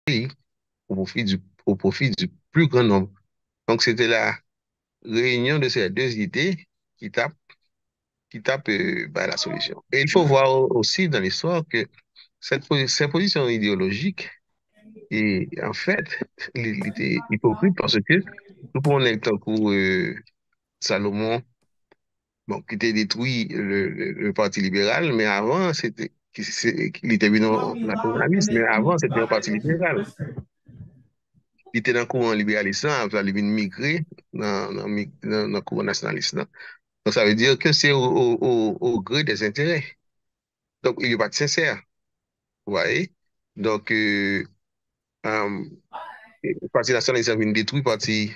pays au profit du plus grand nombre. Donc, c'était la réunion de ces deux idées qui tape, bah, la solution. Et il faut voir aussi dans l'histoire que ces positions idéologiques, et en fait, il était hypocrite parce que nous prenons l'exemple pour Salomon, bon, qui était détruit le Parti libéral, mais avant, il était venu nationaliste, mais avant, c'était un parti libéral. Il était dans le courant libéraliste, là, il venu migrer dans le courant nationaliste, là. Donc, ça veut dire que c'est au gré des intérêts. Donc, il n'est pas sincère, vous voyez? Donc, euh, le Parti nationaliste a venu détruire parti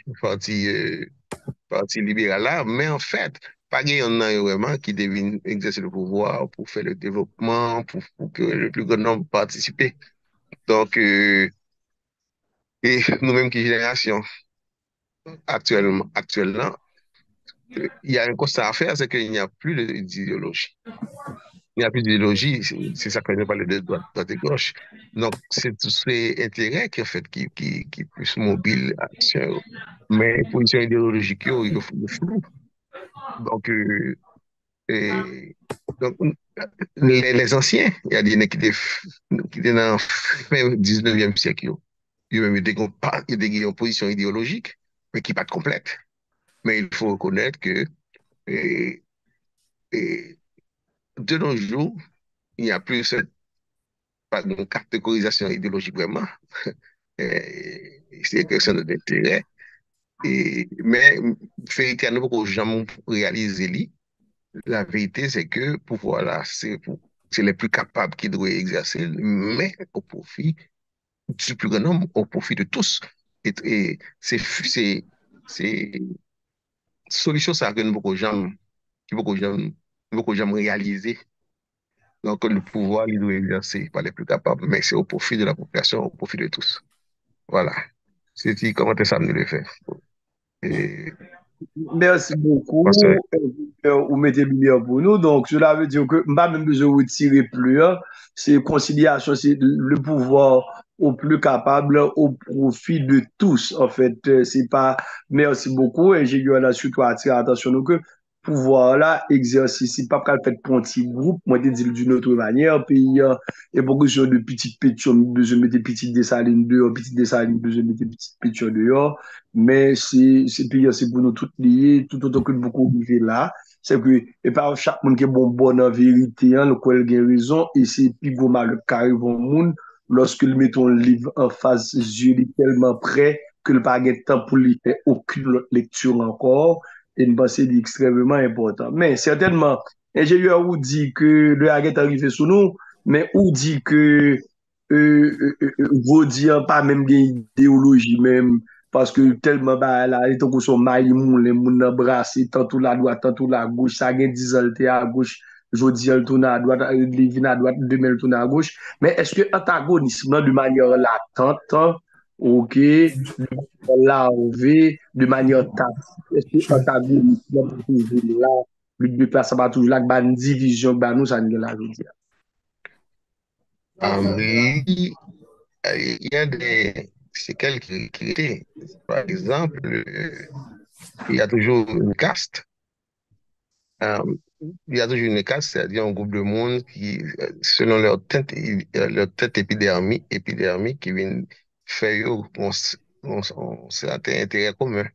libéral là, mais en fait, pas quelqu'un vraiment qui devine exercer le pouvoir pour faire le développement, pour que le plus grand nombre participe. Donc, et nous-mêmes qui génération actuellement, il y a un constat à faire, c'est qu'il n'y a plus d'idéologie. Il n'y a plus d'idéologie, c'est ça qu'on parle de droite et gauche. Donc, c'est tous ces intérêts qui, en fait, qui plus mobiles action. Mais position idéologique, il y a flou. Donc, et, donc, les anciens, il y a des gens qui étaient dans le fin 19e siècle, ils ont une position idéologique, mais qui n'est pas complète. Mais il faut reconnaître que et, et de nos jours, il n'y a plus pas de catégorisation idéologique vraiment. C'est question d'intérêt. Mais véritablement, pour que jamais réaliser la vérité, c'est que pouvoir là, c'est les plus capables qui doivent exercer, mais au profit du plus grand nombre, au profit de tous. Et c'est solution ça que nous beaucoup de gens réaliser. Donc, le pouvoir, il doit exercer par les plus capables, mais c'est au profit de la population, au profit de tous. Voilà. C'est dit, comment ça nous le fait. Et, Merci parce que, beaucoup. Vous mettez lumière pour nous. Donc, cela veut dire que pas même besoin de retirer plus. Hein. C'est conciliation, c'est le pouvoir au plus capable, au profit de tous. En fait, c'est pas. Merci beaucoup. Et j'ai eu là surtout à attirer attention nous que pouvoir là, exercice, c'est pas qu'à fait pour un petit groupe. Moi, je dis d'une autre manière. Puis, il y a beaucoup de petites pétitions, besoin de mettre des petites dessaline dehors, petites dessaline, besoin de mettre des petites pétitions dehors. Mais c'est pour nous tous liés, tout autant que nous beaucoup vivre là. C'est que, et par chaque monde qui est bon en vérité, hein, le quoi il a raison, et c'est plus gros mal qui arrive au monde lorsque nous mettons le livre en face, yeux il est tellement prêt que le pas de temps pour lui faire aucune autre lecture encore, et une pensée extrêmement important. Mais certainement, ingénieur ou dit que le haguet est arrivé sous nous, mais ou dit que vous dire pas même des idéologie même parce que tellement bah là il ton son maille moun les moun nan brasser tantôt la droite tantôt la gauche ça gagne 10 ans à gauche jodi elle tourne à droite il vient à droite demain il tourne à gauche mais est-ce que antagonisme là, de manière latente OK de manière tacite est-ce que antagonisme là, toujours là le place ça va toujours là une division bah nous ça nous là je veux dire oui, il y a des séquelles qui étaient. Par exemple, il y a toujours une caste. Euh, il y a toujours une caste, c'est-à-dire un groupe de monde qui, selon leur tête épidermique, qui viennent faire un certain intérêt commun.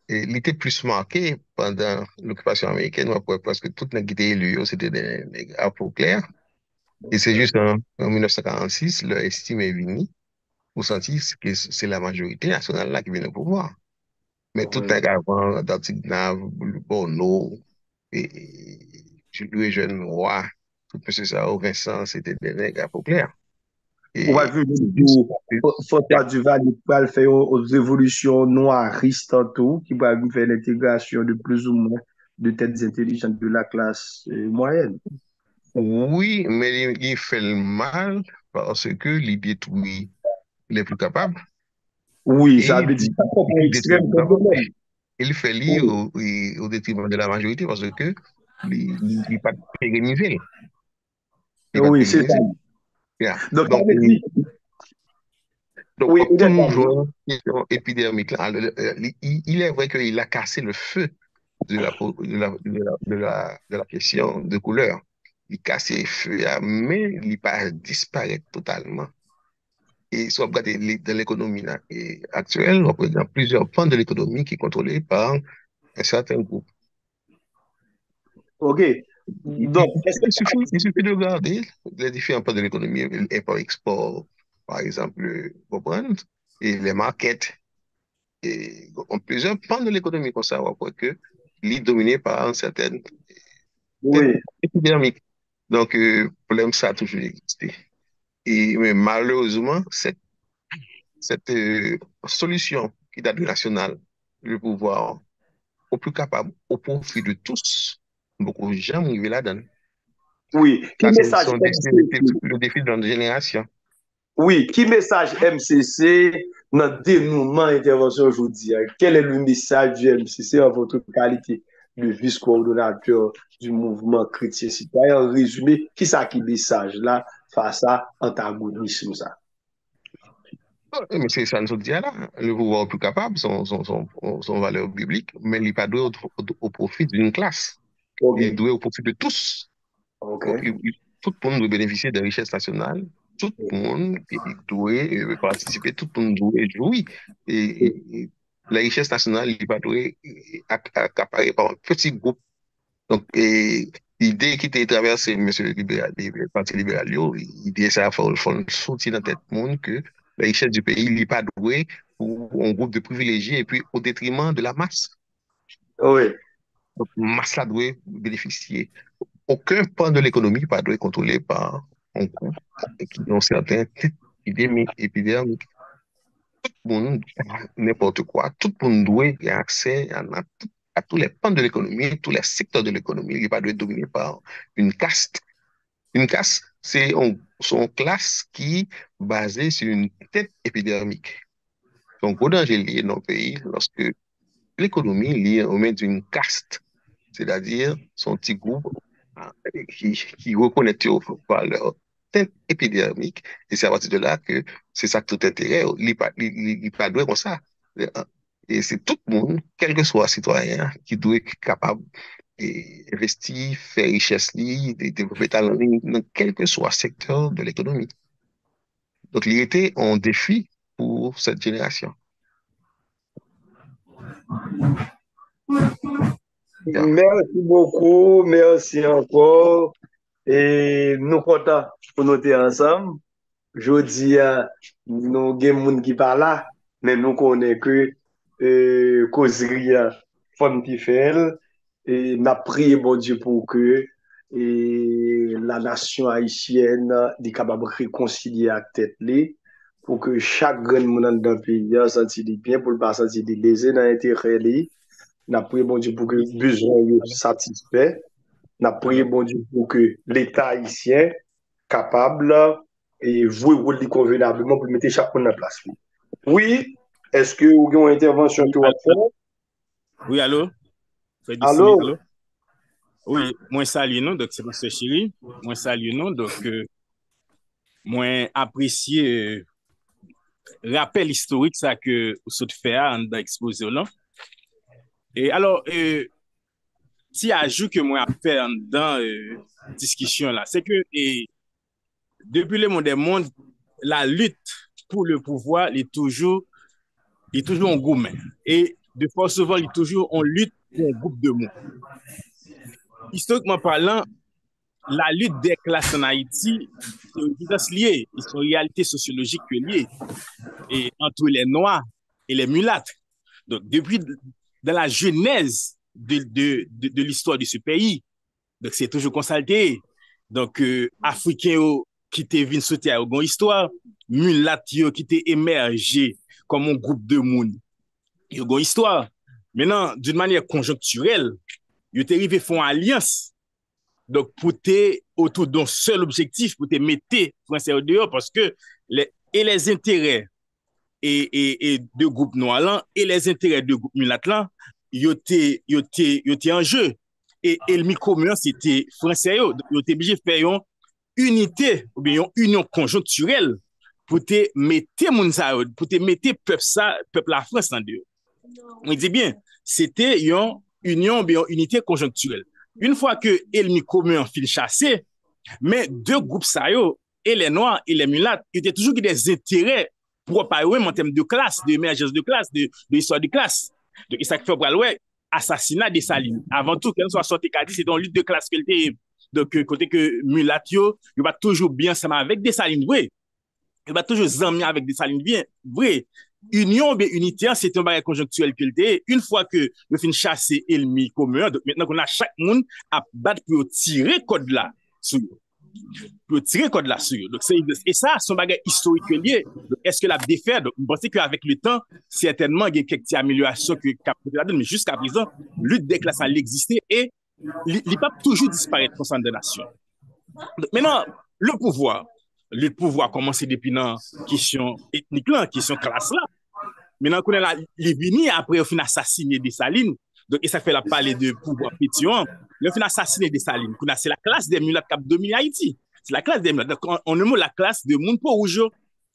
Et il était plus marqué pendant l'occupation américaine, après presque tout le qui était élu, c'était des gars pour clair. Et c'est juste en 1946, leur estime est venue pour sentir que c'est la majorité nationale là qui vient au pouvoir. Mais tout oui. un gars avant, Dantignav, Bono, Jules Jeune Roi, tout M. Sao, Vincent, c'était des gars pour clair. Ou va Et vivre c'est juste, pour François Duval, il va faire aux évolutions noiristes tantôt, qui va faire l'intégration de plus ou moins de têtes intelligentes de la classe moyenne. oui, mais il fait le mal parce que il détruit les plus capables Oui, ça et veut dire un il détruit les extrême plus quand capables. même. Il fait lire Oui, au détriment de la majorité parce que il n'est pas pérennisé. Il n'est pas oui c'est ça. pérennisé. Yeah. Donc, ça Donc, veut dire, Donc, Oui, tout le d'accord. monde joue une question épidermique. Là. Il est vrai qu'il a cassé le feu de la question de couleur. Il casse le feu, là, mais il pas disparaît totalement. Et si on regarde dans l'économie là, actuelle, on peut dans plusieurs pans de l'économie qui sont contrôlés par un certain groupe. OK. Il, Donc, il- il suffit de regarder les différents pans de l'économie, import-export, par exemple, comprendre, et les markets. Et en plusieurs pans de l'économie qu'on savoir quoi que il est dominé par une certaine tête oui, épidermique. Donc, le problème, ça a toujours existé. Mais malheureusement, cette solution qui date du national, le pouvoir au plus capable, au profit de tous, beaucoup de gens arrivent là-dedans. oui. Qui Ça, c'est message MCC? le défi de notre génération. Oui, qui message MCC dans dénouement intervention aujourd'hui? Quel est le message du MCC en votre qualité de vice-coordonnateur du mouvement chrétien citoyen? En résumé, qui ça qui message là face à antagonisme ça? Mais c'est ça, nous dit là. Le pouvoir au plus capable, son valeur biblique, mais il n'est pas doué au profit d'une classe. OK, Il est doué au profit de tous. Donc, OK. tout le monde doit bénéficier des richesses nationales. Tout le monde doit participer, tout le monde doit jouir. Et la richesse nationale, il va doit accaparer par un petit groupe. Donc, l'idée qui était traversée, monsieur le Parti libéral, l'idée, ça, faut sortir dans tête monde que la richesse du pays, il n'est pas doué pour un groupe de privilégiés et puis au détriment de la masse. Oui, Donc, masse là doit bénéficier. Aucun pan de l'économie ne doit être contrôlé par un groupe qui ont certains titres épidermiques. Tout le monde, n'importe quoi, tout le monde doit avoir accès à tous les pans de l'économie, tous les secteurs de l'économie. Il ne doit pas être dominé par une caste. Une caste, son classe qui est basée sur une tête épidermique. Donc, gros danger lié dans le pays lorsque l'économie est liée au main d'une caste, c'est-à-dire son petit groupe qui reconnaît par leur teinte épidermique. Et c'est à partir de là que c'est ça tout intérêt. Il pas doué comme ça. Et c'est tout le monde, quel que soit citoyen, qui doit être capable d'investir, faire richesse, développer talent dans quel que soit secteur de l'économie. Donc, il était un défi pour cette génération. Yeah. merci beaucoup, merci encore. Et nous comptons pour nous être ensemble. Jodi, nous avons des gens qui parlent là, mais nous connaissons que causerie femme qui fait et n'a prié bon Dieu pour que la nation haïtienne est capable de réconcilier à tête li, pour que chaque grand monde dans le pays senti bien pour ne pas sentir lésé dans l'intérêt li. N'a prié bon Dieu pour que besoin soit satisfait. N'a prié Alors, bon Dieu pour que l'État haïtien capable et jouer le rôle convenablement pour mettre chaque monde en place. Oui, est-ce que vous avez une intervention Oui, que vous faire? oui, allô? Freddy Simi, Allô? allô? Oui, moi salue nous, donc c'est Pasteur Chéri. Moi salue nous, donc moi apprécié rappel historique ça que vous saute fait en dans exposé là. Et alors, petit ajout que moi a fait en dans discussion là, c'est que depuis le monde des mondes, la lutte pour le pouvoir est toujours en gourmet. Et de fois souvent, il est toujours en lutte pour un groupe de mots. Historiquement parlant, la lutte des classes en Haïti, c'est une évidence liée, ils sont une réalité sociologique liée, et entre les Noirs et les mulâtres. Donc, depuis dans la genèse de l'histoire de ce pays, donc c'est toujours constaté. Donc, Africains qui étaient venus sauter à une histoire, mulâtres qui étaient émergés comme un groupe de monde, il y a une histoire. Maintenant, d'une manière conjoncturelle, ils étaient arrivés à faire une alliance. Donc, pour te autour d'un seul objectif, pour te mettre français au dehors, parce que les intérêts et de groupe noir là, et les intérêts de groupe mulat là, ils étaient en jeu. Et le micro-commerce, c'était français, ils étaient obligés de faire une unité, ou bien une union conjoncturelle pour te mettre moun sa yo, pour te mettre peuple la France en dehors. On dit bien, c'était une union, bien unité conjoncturelle. Une fois que l'ennemi commun fin chassé, mais deux groupes ça yo, et les noirs et les mulâtres, ils étaient toujours des intérêts propres à eux en termes de classe, d'émergence de classe, de histoire de classe. Donc, ça fait ouais, assassinat des Salines. Avant tout, qu'elle soit sortie Cadiz, c'est dans lutte de classe qu'elle était. Donc, côté que mulatio, il va toujours bien ensemble avec des Salines, vrai. Il va toujours s'emmener avec des Salines, bien, vrai. Union, bien, unité, c'est un bagage conjoncturel qu'elle était. Une fois que le fin chasser l'ennemi commun, donc maintenant qu'on a chaque monde à battre pour tirer code là, pour tirer code là sur. Donc, et ça, son bagage historique lié. Est-ce que la défaite, donc, je pense qu'avec le temps, certainement, il y a quelques améliorations que la donne, mais jusqu'à présent, lutte des classes, elle existait et il ne peut toujours disparaître au sein de la nation. Donc, maintenant, le pouvoir commence depuis dans la question ethnique là, question classe là. Maintenant, qu'on est là, les vini après, au fin assassiner des Salines. Donc, et ça fait la parler de pouvoir pétillant. Le fin assassiner des Salines. C'est la classe des mulâtres qui a dominé Haïti. C'est la classe des mulâtres. Donc, on nomme la classe de monde pour rouge.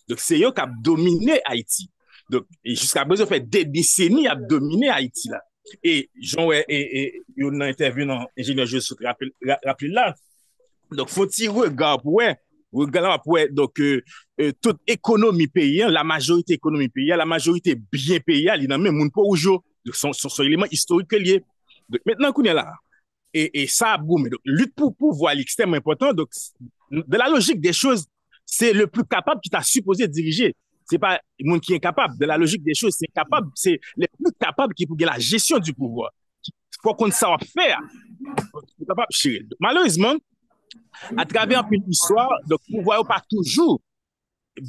Donc, c'est eux qui a dominé Haïti. Donc, et jusqu'à présent, fait des décennies à dominer Haïti là. Et Jean et on a intervenu dans l'ingénieur Joseph rappel là. Donc, faut-il regarder pour donc toute économie paysan, la majorité économie paysanne, la majorité bien paysanne, il y a même monde pour rouge. Donc, son élément historique lié. Donc, maintenant qu'on est là, et ça a boumé. Donc, lutte pour pouvoir l'extrêmement important. Donc, de la logique des choses, c'est le plus capable qui t'a supposé diriger. C'est pas le monde qui est incapable. De la logique des choses, c'est les plus capables qui pour la gestion du pouvoir. Il faut qu'on sache faire. Malheureusement, à travers un peu l'histoire, donc pouvoir pas toujours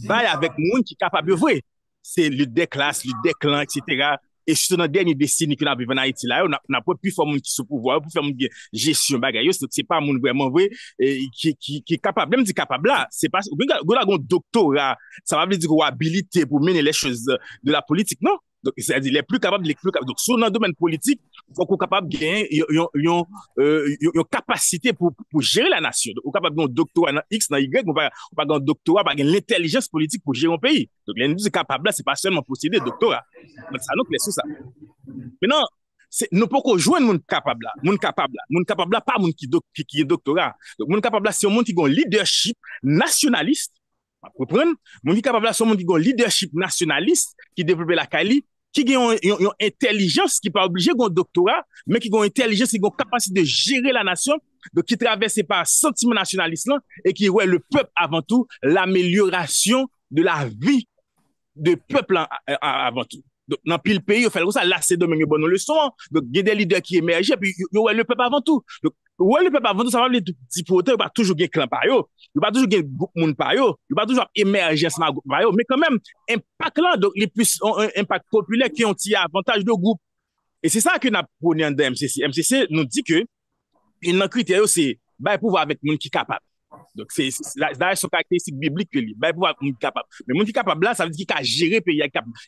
bail avec monde qui est capable de vrai. C'est lutte des classes, lutte des clans, etc. Et surtout dans la dernière décennie qu'on a vécu en Haïti, là, on n'a pas pu faire monde qui sous pouvoir, pour faire une gestion bagaille. C'est pas monde vraiment vrai, qui est capable. Même dit capable là, c'est pas, on a un doctorat, ça va dire qu'on a habilité pour mener les choses de la politique, non? Donc, c'est-à-dire les plus capables. Donc, sur le domaine politique, il faut qu'on soit capable de gagner une capacité pour gérer la nation. Donc, on est capable de gagner un doctorat dans X, dans Y, on va gagner un doctorat, on va gagner l'intelligence politique pour gérer un pays. Donc, l'individu capable là, c'est pas seulement posséder un doctorat. Donc, ça nous plaît sur ça. Maintenant, nous pouvons jouer le monde capable là. Monde capable là, pas monde qui est doctorat. Donc, monde capable là, c'est un monde qui a un leadership nationaliste. Vous comprenez? Mon qui capable là, c'est un monde qui a un leadership nationaliste, qui développe la Cali, qui a une intelligence, qui n'est pas obligé d'un doctorat, mais qui a une intelligence, qui a une capacité de gérer la nation, donc qui traverse par sentiment nationaliste là, et qui voit le peuple avant tout, l'amélioration de la vie du peuple avant tout. Donc, dans le pays, il fait ça, là, c'est de même une bonne leçon. Donc, il y a des leaders qui émergent, puis il y a le peuple avant tout. Donc, le peuple avant tout, ça va les petits potes, il va toujours gagner clan par yo, il va toujours gagner groupe monde par yo, il va toujours émerger par yo, mais quand même, impact là, donc, les plus, un impact populaire qui ont tiré avantage de groupe. Et c'est ça que nous avons dans MCC. MCC nous dit que, une critère, c'est, pouvoir avec monde qui est capable. Donc, c'est son caractéristique biblique que lui. Pouvoir être capable. Mais monde qui est capable là, ça veut dire qu'il a géré le pays,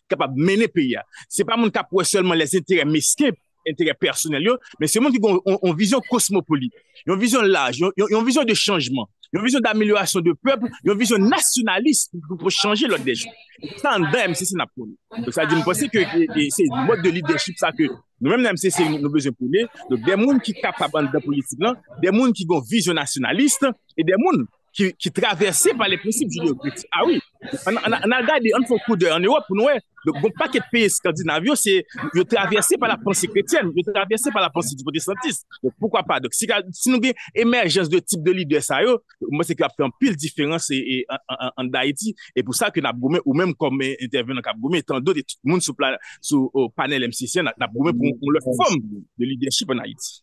capable de mener le pays. C'est pas monde qui a seulement les intérêts mesquins, intérêts personnels, mais c'est monde qui a une vision cosmopolite, une vision large, une vision de changement, une vision d'amélioration de peuple, une vision nationaliste pour changer l'ordre des gens. Ça, en dame, c'est n'a pas. Donc, ça dit, je pense que c'est le mode de leadership, ça que nous-mêmes, même si c'est nos besoins pour les. Donc, des gens qui sont capables de la politique, des gens qui ont une vision nationaliste et des gens qui traversés par les principes judéo-chrétiens. Ah oui, on a regardé un coup d'heure en Europe, nous, donc, bon paquet de pays scandinaviens, c'est traversé par la pensée chrétienne, traversé par la pensée du protestantisme. Donc, pourquoi pas? Donc, si nous avons émergence de type de leader, ça, moi, c'est qu'il a fait un pile différence en Haïti, et pour ça que nous avons ou même comme intervenant, nous avons tant d'autres monde sur le panel MCC, nous avons pour leur forme de leadership en Haïti.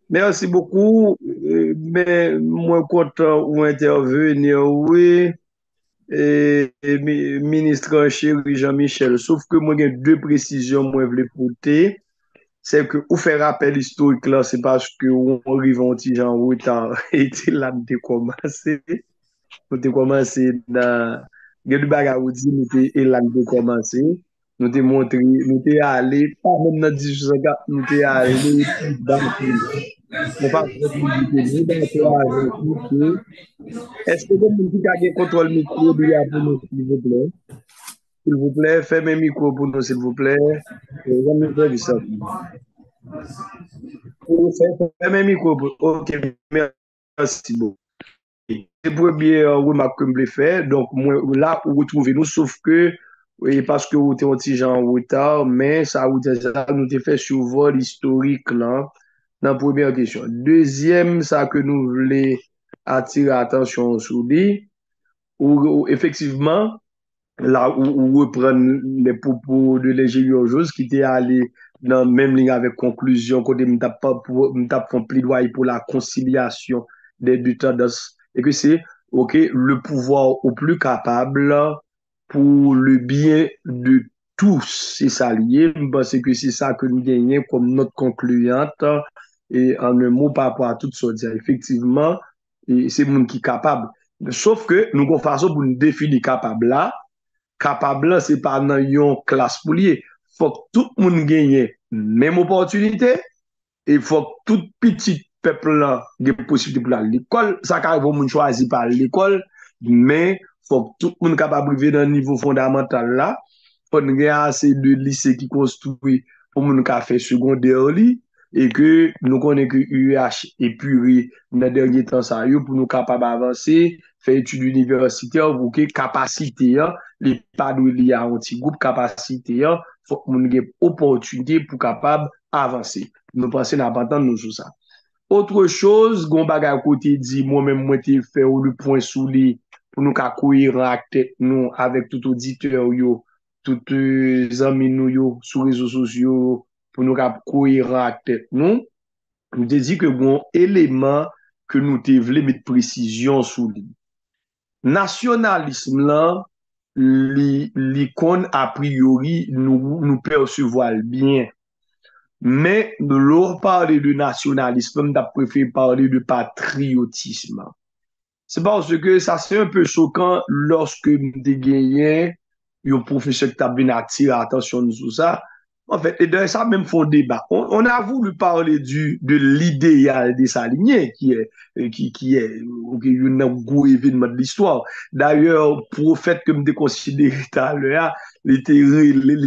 Merci beaucoup. Mais moi, content ou intervenir, oui. Et ministre chéri Jean-Michel, sauf que moi, j'ai deux précisions, moi, je voulais porter. C'est que, ou faire rappel historique là, c'est parce que on arrive en petit genre retard, et là, on a commencé. On a commencé dans, il y a du bagarre, et là, on a commencé. nous t'ai montré, nous t'ai allé, pas même dans 1804, nous t'ai allé, on va nous d'accord avec nous que, est-ce que vous avez qui a contrôle micro de la pour nous, s'il vous plaît? S'il vous plaît, fermez le micro pour nous, s'il vous plaît. Jamais faire ça. Fermez le micro. Ok, merci beaucoup. C'est pour bien remarque que je l'ai fait. Donc, moi, là, vous retrouvez nous, sauf que, oui, parce que vous êtes un petit genre en retard, mais ça, nous avons fait sur vol historique, là, dans la première question. Deuxième, ça que nous voulons attirer l'attention sur lui, où effectivement, là où reprendre les propos de l'ingénieur Jose qui était allé dans la même ligne avec conclusion, côté m't'a fait plaidoyer pour la conciliation des deux tendances et que c'est ok le pouvoir au plus capable pour le bien de tous ses alliés parce que c'est ça que nous gagnons comme notre concluante et en un mot par rapport à tout ça effectivement et c'est monde qui est capable sauf que nous avons façon pour nous définir capable là capable, c'est pas dans une classe pour lier. Faut que tout le monde gagne même opportunité et faut que tout petit peuple là ait possibilité pour aller à l'école. Ça arrive au monde choisir par l'école, mais faut que tout le monde capable de vivre dans le niveau fondamental là. Faut qu'il y ait assez de lycées qui construit pour monde qui fait secondaire et que nous connaissons que UH épuré dans le dernier temps ça pour nous capable d'avancer, faire études universitaires pour que capacité les pas de lier à un petit groupe capacité faut que nous ait opportunité pour capable avancer. Nous pensons n'a pas tant nous sur ça. Autre chose, gon bagay côté dit moi-même moi t'ai fait le point sous les pour nous ka cohérent avec nous avec tout auditeur yo, tout amis nous yo sur réseaux sociaux pour nous ka cohérent avec nous. Nous te dit que bon élément que nous te voulons mettre précision sous lui. Nationalisme là l'icône a priori nous percevoir bien. Mais de l'autre parler de nationalisme, on préféré parler de patriotisme. C'est parce que ça c'est un peu choquant lorsque des gagnants, un professeur qui t'a bien attiré l'attention sur ça. En fait, et dans ça même font débat. On a voulu parler de l'idéal des alignés qui est un gros événement de l'histoire. D'ailleurs, pour le fait que me considéré tout à l'heure, il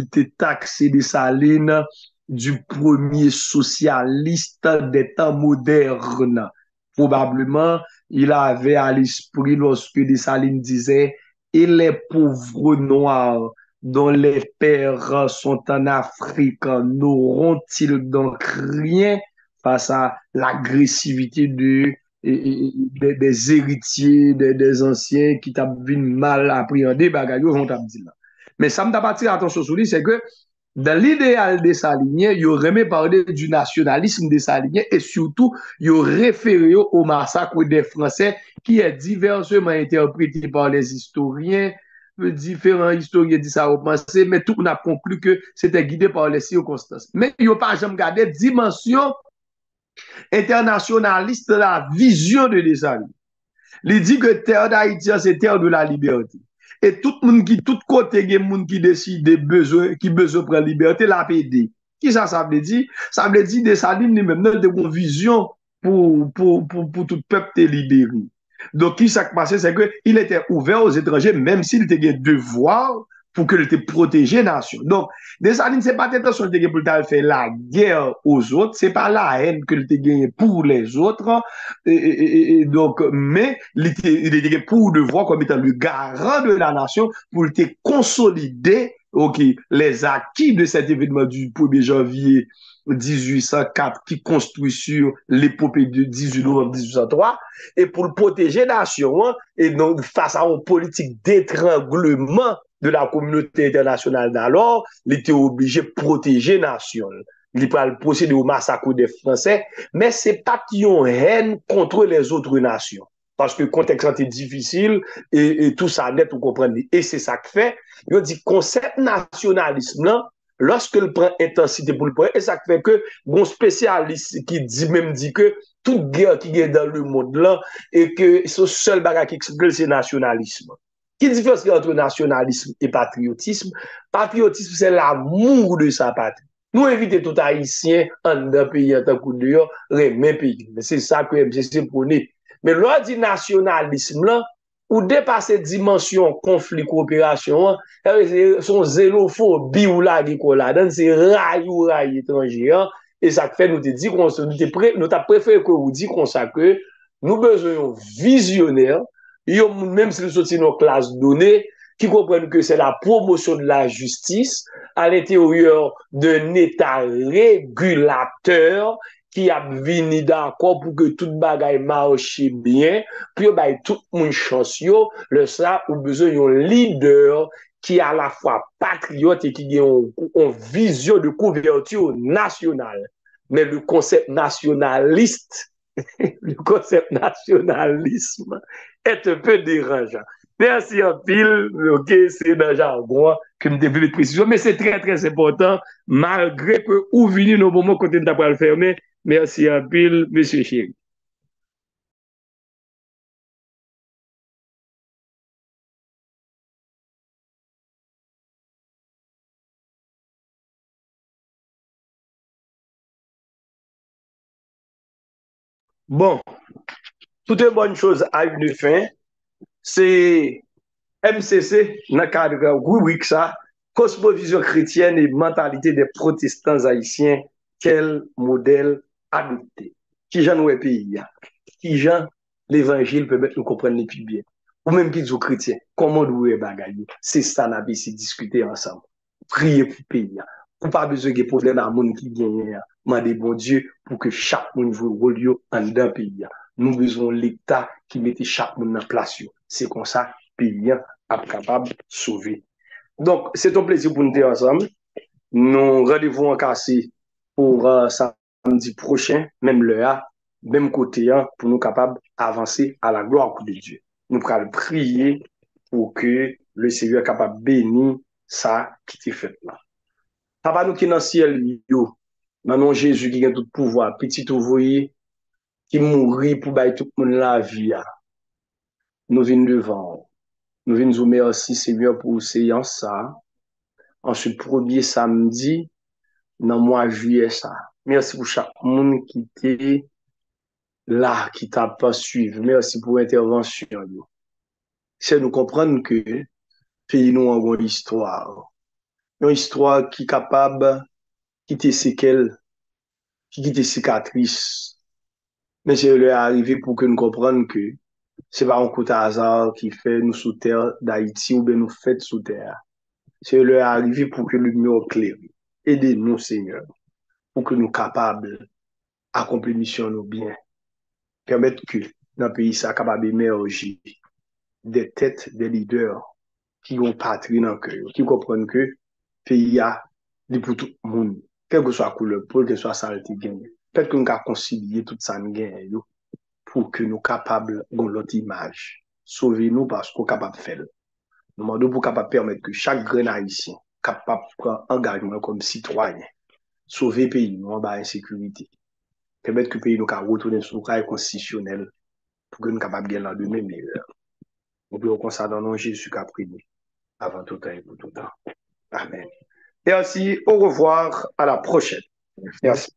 était taxé des salines du premier socialiste des temps modernes. Probablement, il avait à l'esprit lorsque Dessalines disait et les pauvres noirs dont les pères sont en Afrique n'auront-ils donc rien face à l'agressivité des héritiers, des anciens qui t'ont mal appréhendé, bagaille, vont dire. Mais ça me t'a pas tiré attention sur lui, c'est que dans l'idéal des Saliniens, il aurait parlé du nationalisme des Saliniens et surtout, il aurait référé au massacre des Français qui est diversement interprété par les historiens. Différents historiens disent ça au passé, mais tout le monde a conclu que c'était guidé par les circonstances. Mais il n'y a pas jamais gardé dimension internationaliste de la vision de Dessalines. Il dit que terre d'Haïti, c'est terre de la liberté. Et tout le monde qui, tout côté, il y a monde qui décide qui besoin de la liberté, la PD. Qui ça veut dire? Ça veut dire Dessalines lui-même, de une vision pour tout le peuple libéré. Donc, qui s'est passé, c'est qu'il était ouvert aux étrangers, même s'il était un devoir pour que te protéger nation. Donc, Dessalines, c'est pas l'intention de pour faire la guerre aux autres, c'est pas la haine que te gagné pour les autres. Et donc, mais il était pour devoir comme étant le garant de la nation pour te consolider les acquis de cet événement du 1er janvier 1804 qui construit sur l'épopée de 18 novembre 1803 et pour le protéger la nation et donc face à une politique d'étranglement de la communauté internationale d'alors, il était obligé de protéger la nation. Il peut procéder au massacre des Français, mais c'est pas qu'il y a une haine contre les autres nations. Parce que le contexte était difficile et tout ça net, vous comprenez. Et c'est ça que fait. Il dit concept nationalisme là, lorsque le prend intensité pour le point, et ça fait que bon spécialiste qui dit que toute guerre qui est dans le monde là, et que ce seul bagage qui explique c'est nationalisme. Qui différence entre nationalisme et patriotisme? Patriotisme, c'est l'amour de sa patrie. Nous invitons tout Haïtien en d'un pays en tant que dehors, remet pays. C'est ça que MCC prône. Mais lors du nationalisme, là, ou dépasser dimension conflit coopération, son zélophobie ou la là, c'est rail étranger. Et ça fait nous te dit qu'on nous t'a préféré que vous dit qu'on ça que nous besoin visionnaire, même si nous sommes dans classe donnée, qui comprennent que c'est la promotion de la justice à l'intérieur d'un État régulateur qui a venu d'accord pour que toute bagaille marche bien, puis bah, tout le monde chance, le ça, ou besoin d'un leader qui est à la fois patriote et qui a une vision de couverture nationale. Mais le concept nationaliste, le concept nationalisme est un peu dérangeant. Merci en pile, ok, c'est dans le jargon que je devais de précision, mais c'est très très important, malgré que vous venez au moment côté de le fermer. Merci en pile, monsieur Chéri. Bon, toute bonne chose a une fin. C'est MCC, dans le cadre rubrique ça, cosmovision chrétienne et mentalité des protestants haïtiens, quel modèle adopter? Qui j'en ouais pays? Qui j'en l'évangile peut mettre nous comprendre les plus bien? Ou même qui dit aux chrétiens, comment nous est bagaille? C'est ça, n'a pas discuter ensemble. Prier pour le pays. Ou pas besoin de problème à monde qui gagne. Mandez bon Dieu pour que chaque monde joue rôle en d'un pays. Nous besoin l'État qui mette chaque monde en place. C'est comme ça, pays est capable de sauver. Donc, c'est un plaisir pour nous être ensemble. Nous rendez-vous en cassé pour samedi prochain, même l'heure, même côté, pour nous capables d'avancer à la gloire de Dieu. Nous pourrons prier pour que le Seigneur soit capable de bénir ça qui est fait là. Papa nous qui est dans le ciel, dans Jésus qui a tout pouvoir, petit ouvrier qui mourit pour bailler tout le monde la vie. Nous venons devant. Nous venons vous merci Seigneur pour séance ça. Ensuite, premier samedi, dans le mois de juillet ça. Merci pour chaque monde qui était là, qui t'a pas suivi. Merci pour l'intervention. C'est nous comprendre que le pays nous a une histoire. Une histoire qui est capable, qui est séquelle, qui est cicatrice. Mais c'est le arrivé pour que nous comprenions que c'est pas un coup de hasard qui fait nous sous terre d'Haïti ou bien nous fait sous terre. C'est le arrivé pour que le lumière claire. Aidez-nous, Seigneur, pour que nous capables d'accomplir mission nous bien. Permettre que dans le pays, ça capable d'émerger des têtes, des leaders qui ont patrie dans le cœur, qui comprennent que le pays a pour tout le monde, quelle que soit la couleur, quelle que soit la saleté gagne. Peut-être que nous avons concilié tout ça pour que nous capables de l'autre image. Sauvez-nous parce qu'on est capable de faire. Nous demandons pour capable permettre que chaque grand haïtien capable de prendre engagement comme citoyen, sauver le pays, nous en bas insécurité. Permettre que le pays nous retourne sur le rail constitutionnel pour que nous capables de gagner la demain meilleure. Nous pouvons comme ça dans le nom de Jésus qu'a prié avant tout temps et pour tout temps. Amen. Merci, au revoir, à la prochaine. Merci.